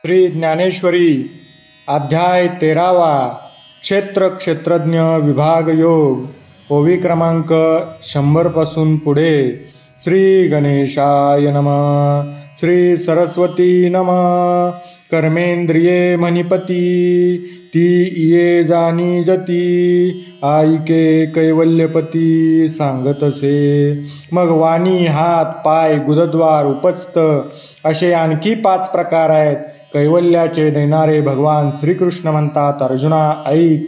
श्री ज्ञानेश्वरी अध्याय 13वा क्षेत्र क्षेत्रज्ञ विभाग योग ओवी क्रमांक 100 पासून पुढे। श्री गणेशाय नमः। श्री सरस्वती नमः। कर्मेंद्रिये मणिपती ती ये जानी जती आईके कैवल्यपती सांगतसे। मग वाणी हात पाय गुदद्वार उपस्थ असे आणखी 5 प्रकार आहेत। कैवल्याचे देणारे भगवान श्रीकृष्ण म्हणतात, अर्जुना ऐक,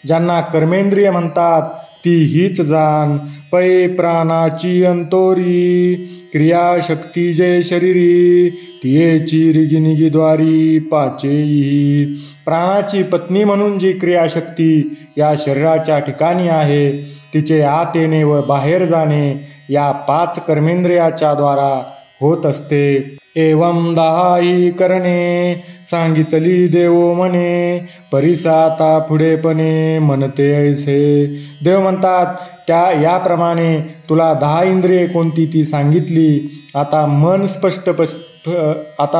ज्यांना कर्मेंद्रिय म्हणतात ती हीच जाण। पै प्राणाची अंतोरी क्रियाशक्ती जे शरीरी तियेची रिगिनिगिद्वारी पाचेई। प्राणाची पत्नी म्हणून जी क्रियाशक्ती या शरीराच्या ठिकाणी आहे तिचे आत येणे व बाहेर जाणे या 5 कर्मेंद्रियाच्या द्वारा होत असते। एवं 10 ही करणे सांगितली देव म्हणे, परिसाता पुढेपणे म्हणते ऐसे। देव म्हणतात त्या याप्रमाणे तुला 10 इंद्रिये कोणती ती सांगितली। आता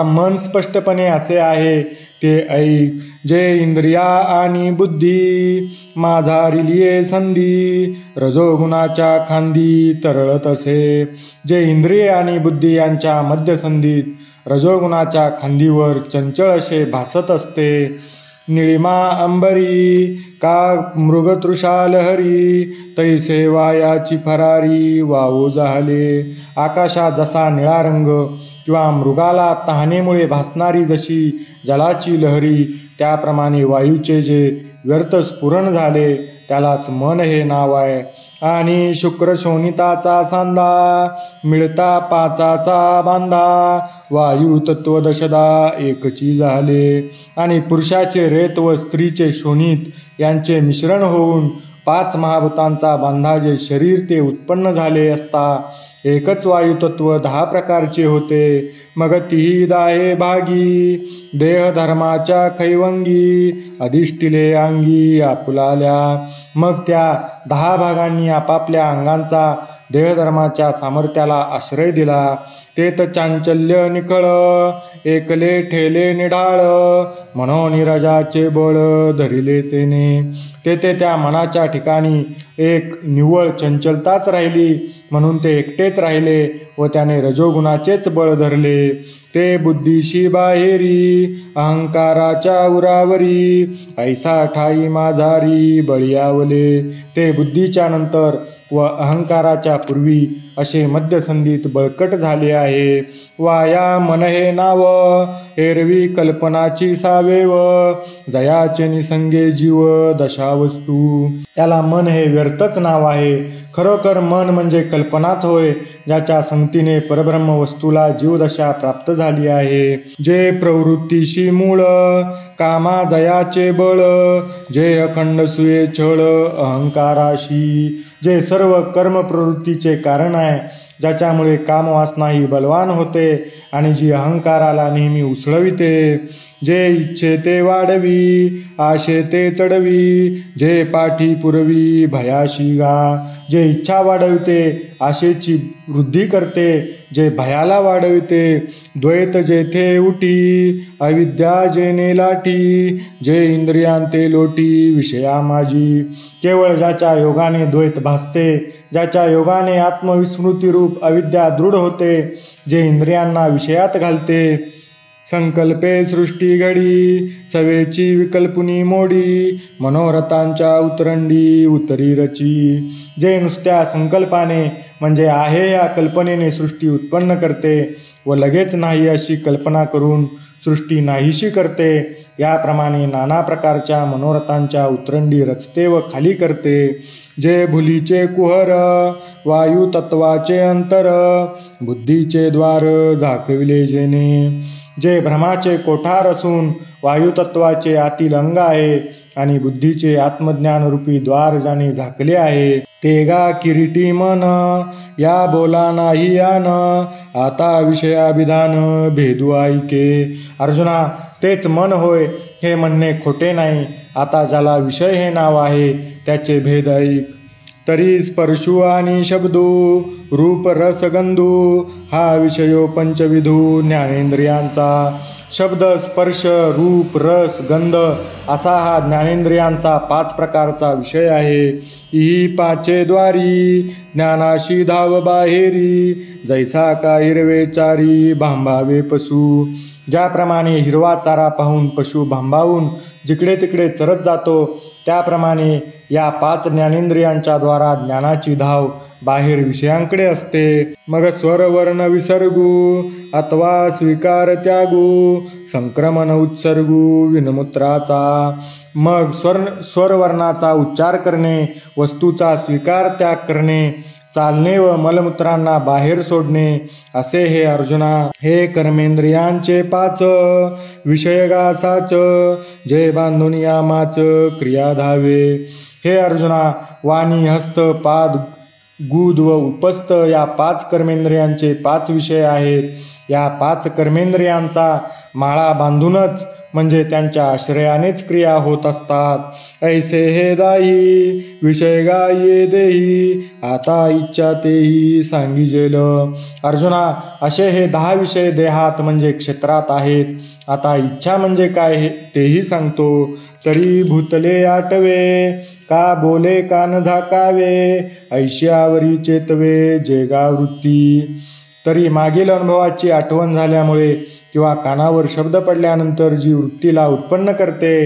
मन स्पष्टपणे असे आहे ते ऐक। जे इंद्रिया आणि बुद्धी माझारिलिये संधी रजोगुणाच्या खांदी तरळत असे। जे इंद्रिय आणि बुद्धी यांच्या मध्यसंधीत रजोगुणाच्या खांदीवर चंचल असे भासत असते। निळिमा अंबरी का मृगतृषा लहरी तैसे वायाची फरारी वाहू जाहले। आकाशात जसा निळा रंग किंवा मृगाला तहानेमुळे भासणारी जशी जलाची लहरी त्याप्रमाणे वायूचे जे व्यर्थ स्फुरण झाले त्यालाच मन हे नाव आहे। आणि शुक्र शोणिताचा सांधा मिळता 5चा बांधा वायू तत्व दशदा एकची झाले। आणि पुरुषाचे रेत व स्त्रीचे शोणित यांचे मिश्रण होऊन 5 महाभूतांचा बांधा जे शरीर ते उत्पन्न झाले असता एकच वायुतत्व 10 प्रकारचे होते। मग तीही 10 भागी देह धर्माच्या खैवंगी अधिष्ठिले अंगी आपुलाल्या। मग त्या 10 भागांनी आपापल्या अंगांचा देहधर्माच्या सामर्थ्याला आश्रय दिला। तेत चांचल्य निखळ एकले ठेले निढाळ म्हणून रजाचे बळ धरिले तेने। तेथे त्या मनाच्या ठिकाणी एक निव्वळ चंचलताच राहिली म्हणून ते एकटेच राहिले व त्याने रजोगुणाचेच बळ धरले। ते बुद्धीशी बाहेरी अहंकाराच्या उरावरी ऐसा ठाई माझारी बळीयावले। ते बुद्धीच्या नंतर व अहंकाराच्या पूर्वी असे मध्यसंधीत बळकट झाले आहे। वाया मन हे नाव एरवी कल्पनाची सावेव जयाचे निसंगे जीव दशावस्तू। त्याला मन हे व्यर्थच नाव आहे। खरोखर मन म्हणजे कल्पनाच होय, ज्याच्या संगतीने परब्रह्म वस्तूला जीवदशा प्राप्त झाली आहे। जे प्रवृत्तीशी मूळ कामा जयाचे बळ जे अखंड सुये छळ अहंकाराशी। जे सर्व कर्म प्रवृत्तीचे कारण आहे, ज्याच्यामुळे कामवासना ही बलवान होते आणि जी अहंकाराला नेहमी उसळविते। जे इच्छे ते वाढवी आशे ते चढवी जे पाठी पुरवी भयाशी गा। जे इच्छा वाढविते आशेची वृद्धी करते जे भयाला वाढविते। द्वैत जेथे उठी अविद्या जेने लाठी जे इंद्रियांते लोटी विषया माझी। केवळ ज्याच्या योगाने द्वैत भासते, ज्याच्या योगाने आत्मविस्मृती रूप अविद्या दृढ होते, जे इंद्रियांना विषयात घालते, संकल्पे सृष्टी घडी सवेची विकल्पुनी मोडी मनोरथांच्या उतरंडी उतरी रची। जे नुसत्या संकल्पाने म्हणजे आहे या कल्पनेने सृष्टी उत्पन्न करते व लगेच नाही अशी कल्पना करून सृष्टी नाहीशी करते, याप्रमाणे नाना प्रकारच्या मनोरथांच्या उतरंडी रचते व खाली करते। जे भुलीचे कुहर वायू तत्वाचे अंतर बुद्धीचे द्वार झाकविले जेने। जे भ्रमाचे कोठार असून वायुतत्वाचे आतील अंग आहे आणि बुद्धीचे आत्मज्ञान रूपी द्वार ज्याने झाकले आहे। ते गा किरीटी मन या बोला नाही यान आता विषयाभिधान भेदू ऐके। अर्जुना तेच मन होय हे म्हणणे खोटे नाही। आता ज्याला विषय हे नाव आहे त्याचे भेद ऐक। तरी स्पर्शू आणि शब्दू रूप रस गंधू हा विषयो पंचविधू ज्ञानेंद्रियांचा. शब्द स्पर्श रूप रस गंध असा हा ज्ञानेंद्रियांचा 5 प्रकारचा विषय आहे. ही पाचे द्वारी ज्ञानाशी धाव बाहेरी जैसा का हिरवे चारी भांबावे पशु. ज्याप्रमाणे हिरवा चारा पाहून पशु भांबावून जिकडे तिकडे चरत जातो त्याप्रमाणे या 5 ज्ञानेंद्रियांच्या द्वारा ज्ञानाची धाव बाहेर विषयांकडे असते. मग स्वरवर्ण विसर्गू अथवा स्वीकार त्यागू संक्रमण उत्सर्गू विनमूत्राचा. मग स्वरवर्णाचा उच्चार करणे, वस्तूचा स्वीकार त्याग करणे, चालणे व मलमूत्रांना बाहेर सोडणे असे हे अर्जुना हे कर्मेंद्रियांचे 5 विषयगासाच जे बांधून यामाच क्रिया धावे. हे अर्जुना वाणी हस्त पाद गुद व उपस्थ या 5 कर्मेंद्रियांचे 5 विषय आहेत. या 5 कर्मेंद्रियांचा माळा बांधूनच म्हणजे त्यांच्या आश्रयानेच क्रिया होत असतात. ऐसे हे दाही विषय गाये देही आता इच्छा तेही सांगिजेल. अर्जुना असे हे 10 विषय देहात म्हणजे क्षेत्रात आहेत. आता इच्छा म्हणजे काय तेही सांगतो. तरी भूतले आटवे का बोले कान झाकावे ऐश्यावरी चेतवे जेगा वृत्ती. तरी मागील अनुभवाची आठवण झाल्यामुळे किंवा कानावर शब्द पडल्यानंतर जी वृत्तीला उत्पन्न करते.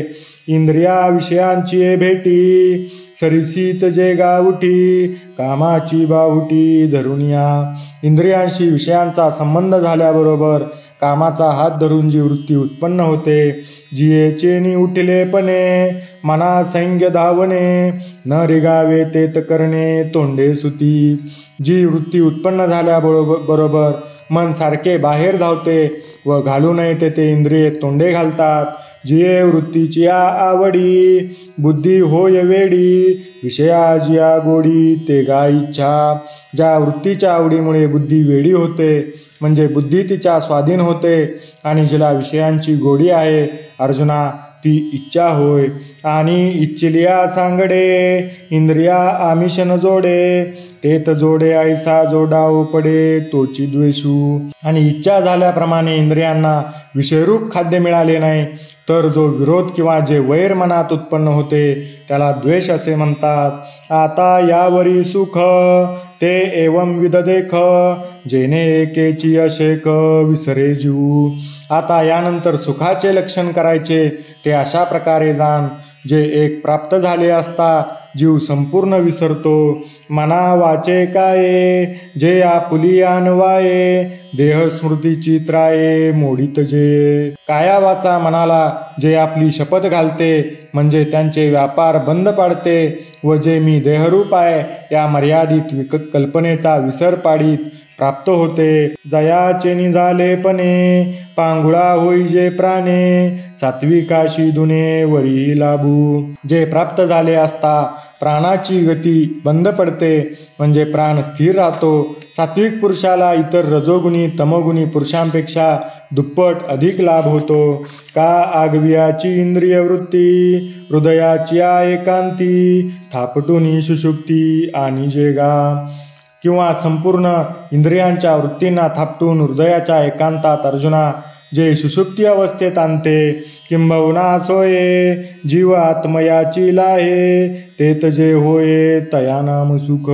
इंद्रिया विषयांची भेटी सरिसीच जे गावठी कामाची बाहुटी धरुनिया. इंद्रियांशी विषयांचा संबंध झाल्याबरोबर कामाचा हात धरून जी वृत्ती उत्पन्न होते. जियेचेनी उठलेपणे मना सैंग्य धावणे न रिगावे तेत करणे तोंडे सुती. जी वृत्ती उत्पन्न झाल्याबरोबर मन सारखे बाहेर धावते व घालू नये तेथे इंद्रिये तोंडे घालतात. जिये वृत्तीची आवडी बुद्धी होय वेडी विषया जिया गोडी ते गा इच्छा. ज्या वृत्तीच्या आवडीमुळे बुद्धी वेडी होते म्हणजे बुद्धी तिच्या स्वाधीन होते आणि जिला विषयांची गोडी आहे अर्जुना ती इच्छा होय. आणि इच्छिलिया सांगडे इंद्रिया आमिषन जोडे तेत जोडे ऐसा जोडाव पडे तोची द्वेषू. आणि इच्छा झाल्याप्रमाणे इंद्रियांना विषयरूप खाद्य मिळाले नाही तर जो विरोध किंवा जे वैर मनात उत्पन्न होते त्याला द्वेष असे म्हणतात. आता यावरी सुख ते एवं विद देख जेने एकेची अशेक विसरे जीव. आता यानंतर सुखाचे लक्षण करायचे ते अशा प्रकारे जाण जे एक प्राप्त झाले असता जीव संपूर्ण विसरतो. मना वाचे काये जे आपुली आणवाये देह स्मृतीची त्राये मोडीत जे. काया वाचा मनाला जे आपली शपथ घालते म्हणजे त्यांचे व्यापार बंद पाडते व जे मी देहरूप आहे या मर्यादित कल्पनेचा विसर पाडीत प्राप्त होते. जयाचे निझालेपणे पांगुळा होई जे प्राणे सात्विकाशी दुने वरी लाभू. जे प्राप्त झाले असता प्राणाची गती बंद पडते म्हणजे प्राण स्थिर राहतो. सात्विक पुरुषाला इतर रजोगुणी तमोगुणी पुरुषांपेक्षा दुप्पट अधिक लाभ होतो. का आगवियाची इंद्रिय वृत्ती हृदयाची एकांती थापटुनी सुषुप्ती आणि जेगा. किंवा संपूर्ण इंद्रियांच्या वृत्तींना थापटून हृदयाच्या एकांतात अर्जुना जे सुषुप्ती अवस्थेत आणते. किंबहुना सोये जीव आत्मयाची लाहे तेत जे होये तया नाम सुख.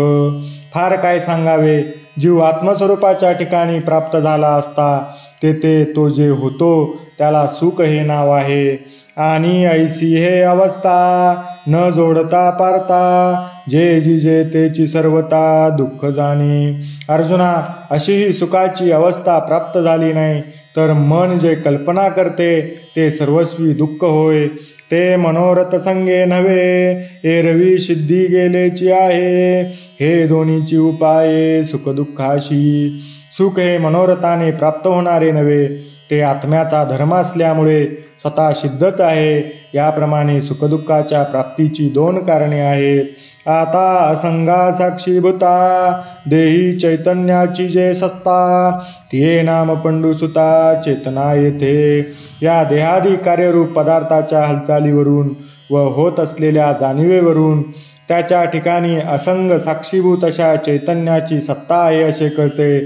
फार काय सांगावे जीव आत्मस्वरूपाच्या ठिकाणी प्राप्त झाला असता तेथे तो जे होतो त्याला सुख हे नाव आहे. आणि ऐसी हे अवस्था न जोडता पारता जे जिजे तेची सर्वता दुःख जाणे. अर्जुना अशी ही सुखाची अवस्था प्राप्त झाली नाही तर मन जे कल्पना करते ते सर्वस्वी दुःख होय. ते मनोरथ संगे नव्हे एरवी सिद्धी गेलेची आहे हे दोन्हीची उपाये सुख दुःखाशी. सुख हे मनोरथाने प्राप्त होणारे नव्हे ते आत्म्याचा धर्म असल्यामुळे स्वतः सिद्धच आहे. याप्रमाणे सुखदुःखाच्या प्राप्तीची 2 कारणे आहेत. आता असंगा साक्षीभूता देही चैतन्याची जे सत्ता तिये नाम पंडुसुता चेतना येथे. या देहादी कार्यरूप पदार्थाच्या हालचालीवरून व होत असलेल्या जाणीवेवरून त्याच्या ठिकाणी असंग साक्षीभूत अशा चैतन्याची सत्ता आहे असे कळते.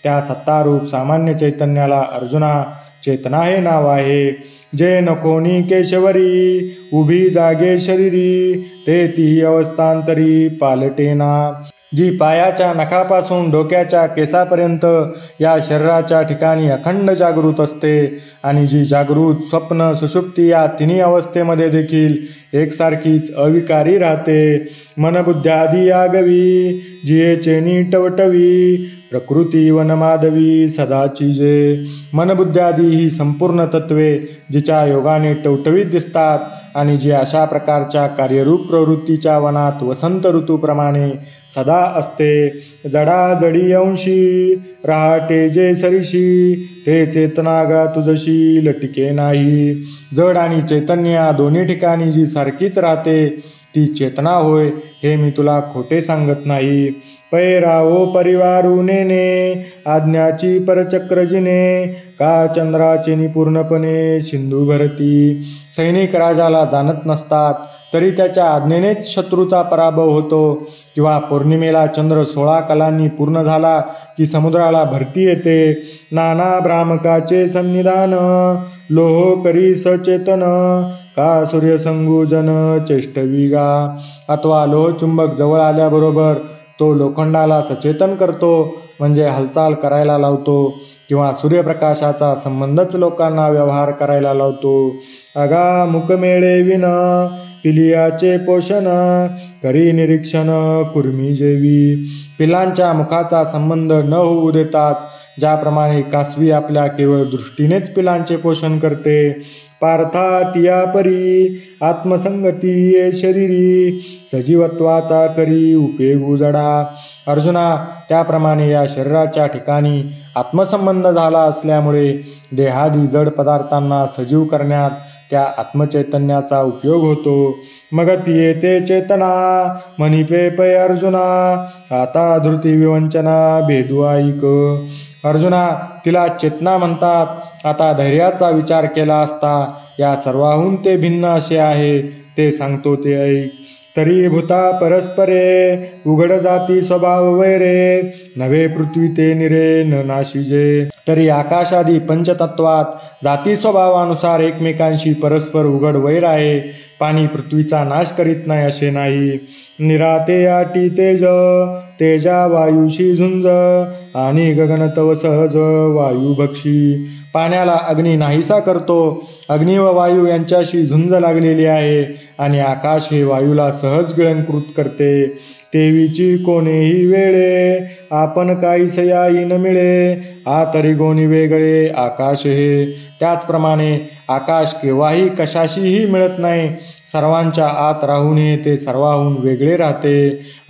त्या सत्तारूप सामान्य चैतन्याला अर्जुना चेतना हे नाव आहे. जे नकोनी केशवरी उभी जागे शरीरी ते ती अवस्थांतरी पालटेना. जी पायाच्या नखापासून डोक्याच्या केसापर्यंत या शरीराच्या ठिकाणी अखंड जागृत असते आणि जी जागृत स्वप्न सुषुप्ती या तिन्ही अवस्थेमध्ये देखील एकसारखीच अविकारी राहते. मनबुद्ध्यादी आगवी जिये चेनी टवटवी प्रकृती वनमाधवी सदाची जे. मनबुद्ध्यादी ही संपूर्ण तत्वे जिच्या योगाने टवटवीत दिसतात आणि जी अशा प्रकारच्या कार्यरूप प्रवृत्तीच्या वनात वसंत ऋतूप्रमाणे सदा असते. जडाजडी अंशी राहते जे सरीशी ते चेतनागा तुझशी लटिके नाही. जड आणि चैतन्य या दोन्ही ठिकाणी जी सारखीच राहते ती चेतना होय, हे मी तुला खोटे सांगत नाही. पैरावो परिवारू नेने आज्ञाची परचक्रजिने का चंद्राचे पूर्णपणे सिंधू भरती. सैनिक राजाला जाणत नसतात तरी त्याच्या आज्ञेनेच शत्रूचा पराभव होतो, किंवा पौर्णिमेला चंद्र 16 कलांनी पूर्ण झाला की समुद्राला भरती येते. नाना भ्रामकाचे सन्निधान लोह करी सचेतन का सूर्यसंगूजन चेष्टविगा. अथवा लोहचुंबक जवळ आल्याबरोबर तो लोखंडाला सचेतन करतो, म्हणजे हालचाल करायला लावतो, किंवा सूर्यप्रकाशाचा संबंधच लोकांना व्यवहार करायला लावतो. अगा मुकमेळे विन पिलियाचे पोषण करी निरीक्षण कुर्मी जेवी. पिलांच्या मुखाचा संबंध न होऊ देताच ज्याप्रमाणे कासवी आपल्या केवळ दृष्टीनेच पिलांचे पोषण करते. पार्था तिया परी आत्मसंगती ये शरीरी सजीवत्वाचा करी उपेगू जडा. अर्जुना, त्याप्रमाणे या शरीराच्या ठिकाणी आत्मसंबंध झाला असल्यामुळे देहादी जड पदार्थांना सजीव करण्यात त्या आत्मचैतन्याचा उपयोग होतो. मग ती येते चेतना मनिपे पै अर्जुना आता धृती विवंचना भेदू ऐक. अर्जुना, तिला चेतना म्हणतात. आता धैर्याचा विचार केला असता या सर्वाहून ते भिन्न असे आहे, ते सांगतो ते ऐक. तरी भूता परस्परे उघड जाती स्वभाव वैरे नवे पृथ्वी ते निरे न नाशिजे. तरी आकाशादी पंचतत्वात जाती स्वभावानुसार एकमेकांशी परस्पर उघड वैर आहे. पाणी पृथ्वीचा नाश करीत नाही असे नाही. निराते आटी तेज तेजा वायूशी झुंज आणि गगन तव सहज वायू भक्षी. पाण्याला अग्नी नाहीसा करतो. अग्नी व वायू यांच्याशी झुंज लागलेली आहे आणि आकाश हे वायूला सहज गिळंकृत करते. तेवीची कोणेही वेळे आपण काहीस याई न मिळे आ तरी गोणी वेगळे आकाश हे. त्याचप्रमाणे आकाश केव्हाही कशाशीही मिळत नाही. सर्वांच्या आत राहूनही ते सर्वाहून वेगळे राहते.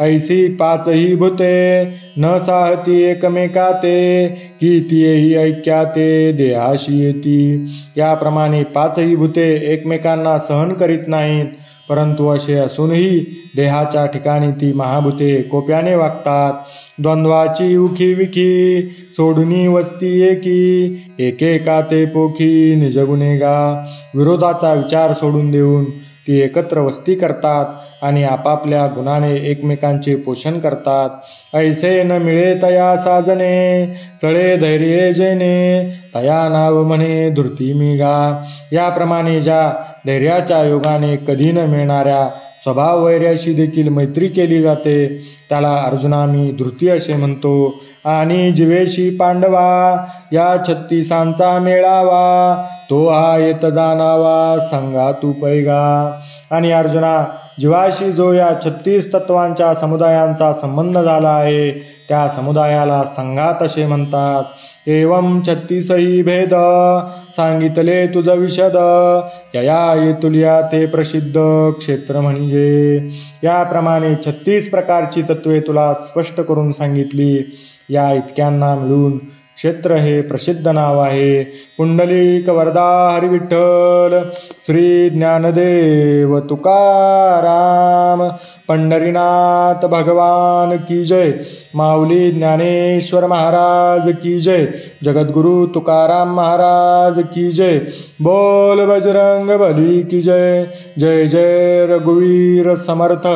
ऐसी पाचही भूते न साहती एकमेकाते की तियेही ऐक्याते देहाशी येती. याप्रमाणे पाचही भूते एकमेकांना सहन करीत नाहीत, परंतु असे असूनही देहाच्या ठिकाणी ती महाभूते कोप्याने वागतात. द्वंद्वाची उखी विखी सोडूनी वस्ती एकी एकेका ते पोखी निजगुनेगा. विरोधाचा विचार सोडून देऊन ती एकत्र वस्ती करतात आणि आपापल्या गुणाने एकमेकांचे पोषण करतात. ऐसे न मिळे तया साजने तळे धैर्य जेने तया नाव म्हणे धृती मिगा. याप्रमाणे ज्या धैर्याच्या योगाने कधी न मिळणाऱ्या स्वभाव वैर्याशी देखील मैत्री केली जाते त्याला अर्जुना मी धृती असे म्हणतो. आणि जीवेशी पांडवा या 36 मेळावा तो हा येत जाणावा सांगा तू पैगा. आणि अर्जुना, जीवाशी जो या 36 तत्वांच्या समुदायांचा संबंध झाला आहे त्या समुदायाला संघात असे म्हणतात. एवं 36 भेद सांगितले तुझ विशद यया येतुलिया ते प्रसिद्ध क्षेत्र म्हणजे. याप्रमाणे 36 प्रकारची तत्वे तुला स्पष्ट करून सांगितली. या इतक्यांना मिळून क्षेत्र हे प्रसिद्ध नाव आहे. पुंडलिक वरदा हरी विठ्ठल श्री ज्ञानदेव तुकाराम पंढरीनाथ भगवान की जय. माऊली ज्ञानेश्वर महाराज की जय. जगद्गुरु तुकाराम महाराज की जय. बोल बजरंग बली की जय. जय जय रघुवीर समर्थ.